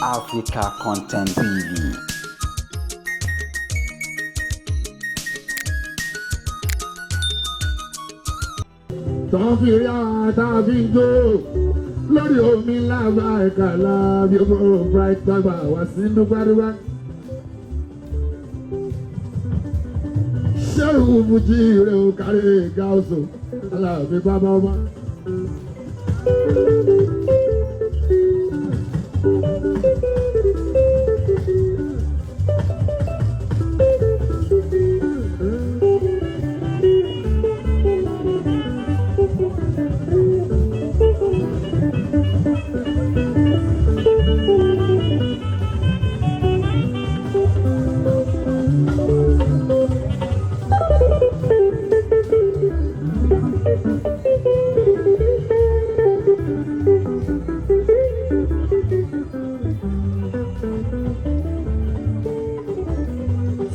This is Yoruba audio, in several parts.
Africa Content TV. Tọ́fì rí àtàbí jó lórí omi lábá ìkàlà bí ó mọ̀ bright gbàgbà wá sí dúgbàdúgbà. Ṣẹ́rù Fújì rẹ̀ ò kárí gáúsù aláàbí bàbá ọmọ.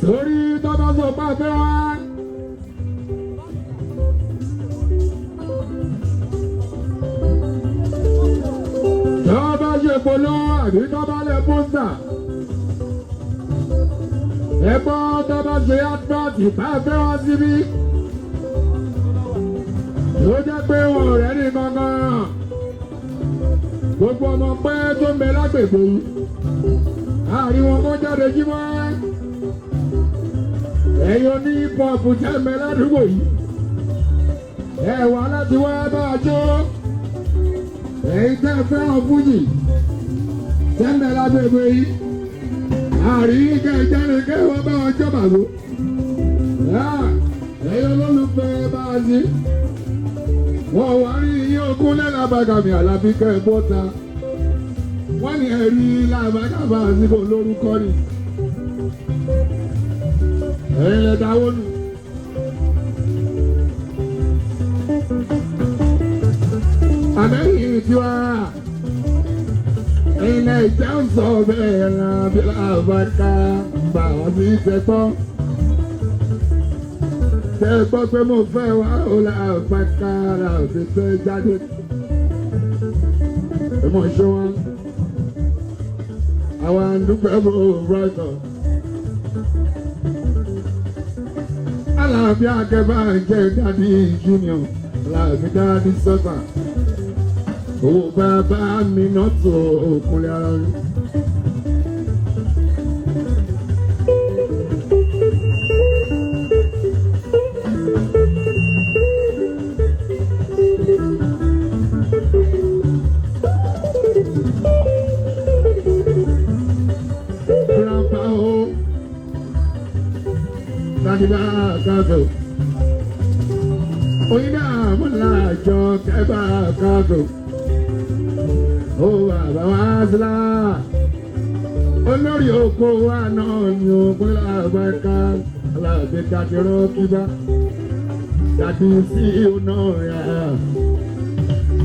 Sórí tọ́ba sọ pé fẹ́ wá. Tọ́ba ṣe polówó àbí tọ́ba lẹ pósítà. Ẹ̀gbọ́n tọ́ba ṣe advert bá fẹ́ wá síbí. Ló jẹ́ pé wọn ọ̀rẹ́ ní gangan. Gbogbo ọmọ pé tó ń bẹ lágbègbè yìí. Àárín wọn kó jáde jí mọ́. Ẹ̀yin oní pọ́ọ̀pù jẹ́mẹ́ ládùúgbò yìí. Ẹ wá láti wá bá a jó. Ẹ̀yin tẹ́ fẹ́ràn Fújì jẹ́mẹ́ lágbègbè yìí. Àárín kẹ́jáde kẹ́wọ́n bá wọn jọ́ bàbá. Ẹ̀yin olólùfẹ́ bá a sí. Wọ́n wá rí iye ogún lẹ́la bàgàmì àlàbí kẹ́ bọ́ta. Wọ́n ní ẹ̀rí làbàgàbà àsìkò lórúkọ ni. Ẹ̀yin lẹ dáwọ́ nù. Àmẹ́yìn tí wá. Ẹ̀yin lẹ ìjẹun sọ bẹ́ẹ̀ náà bí làbàkà bá wọn sí tẹ́gbọ́. Tẹ́gbọ́ pé mo fẹ́ wá ó làbàkà rà sí tẹ́ jáde. Ẹ mọ̀ ṣé wọn. Àwọn àdúgbò bò rọ̀tọ̀. Aláàbí akẹ́bà jẹ́ dádì junior, aláàbí dádì sọ́tà. Owó bàbá mi náà tó òkúnlẹ̀ ara mi. Grandpa o, dádì bá káàtó. Oyin náà mo láàjọ kẹ́bà káàtó. Ó bàbá wá sílá. Olórí oko wa náà ni òkú làbàkà. Aláàbí dàdí rọ́kíbá. Dàdí sí iná yá.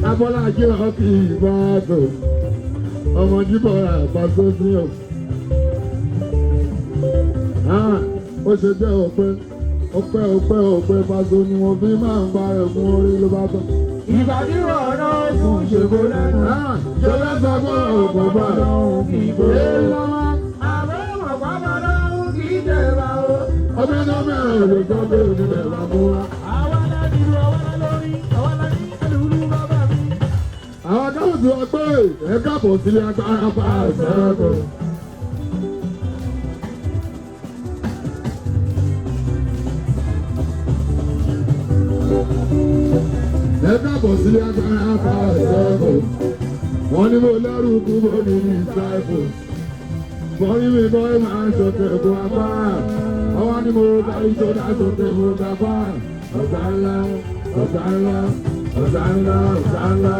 Abọ́lájí rọ́kì ìbáàtò. Ọmọ jíbọ̀ àbáṣọ́ sí ọ̀. Ó ṣe jẹ́ ọpẹ́ Paso ni wọ́n fi máa ń bá ẹ̀fún orí ló bá tán. Ìbàdí ọ̀nà fún ṣègbó lẹ́nu. Ṣọlá sọ pé ọ̀pọ̀ bá kì í gbé. lọ́wọ́. Àbẹ́ ọ̀pá bàdá kì í jẹ̀bà o. Ọbẹ̀ náà mẹ́rin lè tọ́ pé onílẹ̀ bá mú wa. Àwa láti lu àwa lórí, àwa láti ẹlùlú bàbá mi. Àwọn akáwọ̀ tí wọ́n pé ẹ káàbọ̀ sílé agbára pa àṣẹ́kọ̀. Ẹ káàbọ̀ sílé agbára pa àṣẹ́kọ̀. Wọ́n ní mo lẹ́rù kú bó ní ní ìsáìfò. Wọ́n ní mi bọ́ máa ń ṣọ̀tẹ̀ ẹ̀kọ́ apá. Àwọn ní mo bá ìṣọ́dá ṣọ̀tẹ̀ ẹ̀kọ́ apá. Ọ̀gá ńlá, ọ̀gá ńlá, ọ̀gá ńlá, ọ̀gá ńlá,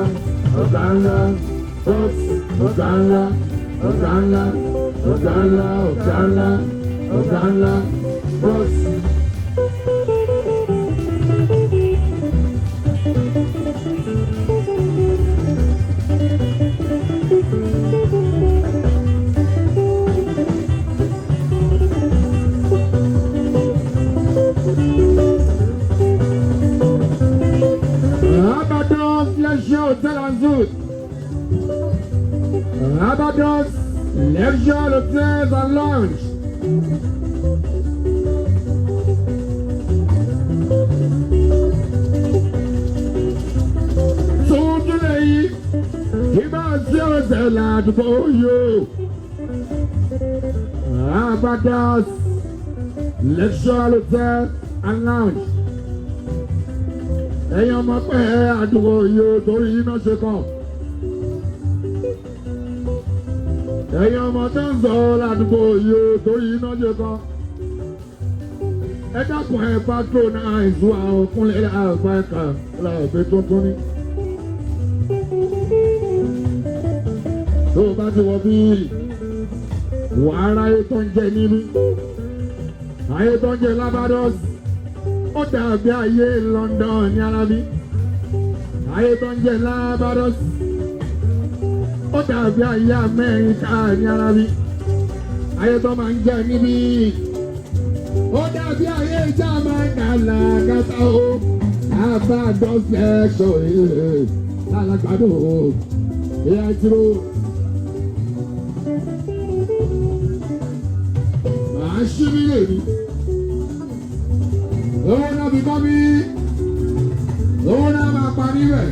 ọ̀gá ńlá, bọ́s, ọ̀gá ńlá, ọ̀gá ńlá, ọ̀gá ńlá, ọ̀gá ńlá, ọ̀gá ńlá, bọ́s. Abados, Hotel and Zoo. Abados, Lecture hotels and lounge. Ládùúgbò yóò Abadas Lecture Hotel and Lounge. Ẹ̀yin ọmọ pé àdúgbò yóò torí iná ṣe kàn. Ẹ̀yin ọmọ tó ń sọ ládùúgbò yóò torí iná ṣe kàn. Ẹ dákun ẹ patronize àwọn kúnlẹ̀ àgbáyé láàbẹ̀ tuntun ní. Tó o bá ti wọ bí wàhálà ayé tó ń jẹ nínú ayé tó ń jẹ Barbados ó dàbí ayé London ní arábí ayé tó ń jẹ Barbados ó dàbí ayé Amẹ́ríkà ní arábí ayé tó máa ń jẹ níbí ó dàbí ayé Jamaica làkàtà ó Barbados ẹ̀ṣọ́ alágbàdo ìyá ìṣirò. Àṣírí lè ní. Owó náà bí kọ́ bí owó náà máa pa níbẹ̀.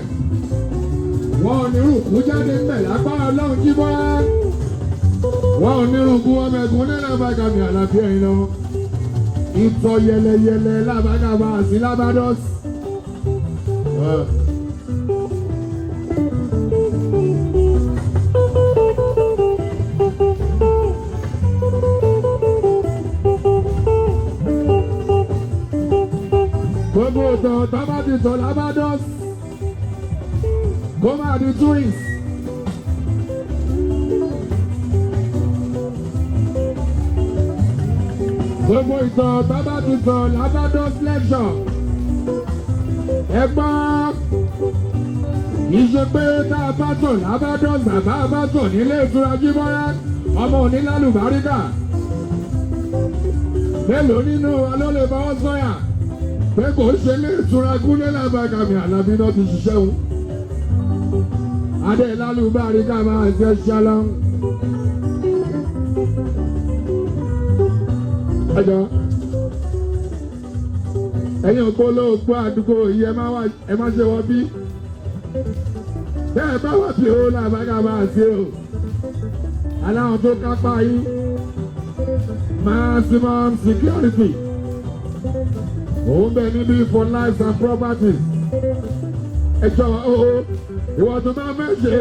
Wọ́n ò ní rúkú jáde ń bẹ̀ lágbára Ọlọ́run jí bọ́. Wọ́n ò ní rúkú ọmọ ẹ̀gún náà bá gàmì àlàáfíà yìí lọ. Ìtọ̀ yẹlẹyẹlẹ lábàgàbà sí Barbados. Gbogbo ọ̀tọ̀ tábà ti tọ̀ Barbados kó máa di twins. Gbogbo ìtọ̀ tábà ti tọ̀ Barbados Lecture. Ẹgbọ́n ìṣe pé tá a bá tọ̀ Barbados bàbá a bá tọ̀ nílé ìtura Jíbọ́lá ọmọ onílàlùbáríkà. Mélòó nínú wa ló lè bá wọn sọ́yà? Pé kò ṣe lé ìtura Kúnlé Lábàgàmì Àlàbí náà ti ṣiṣẹ́ òun. Adé lálùbáríkà máa ń ṣe ṣálọ́. Ẹjọ́ ẹ̀yin ògbólógbó àdúgbò yìí ẹ má ṣe wọ́n bí. Bẹ́ẹ̀ bá wà bí ó Lábàgàmì àti o. Aláwọn tó kápá yín maximum security. Òun bẹ níbí for lives and properties. Ẹjọ́ ìwọ̀n tó bá fẹ́ ṣe.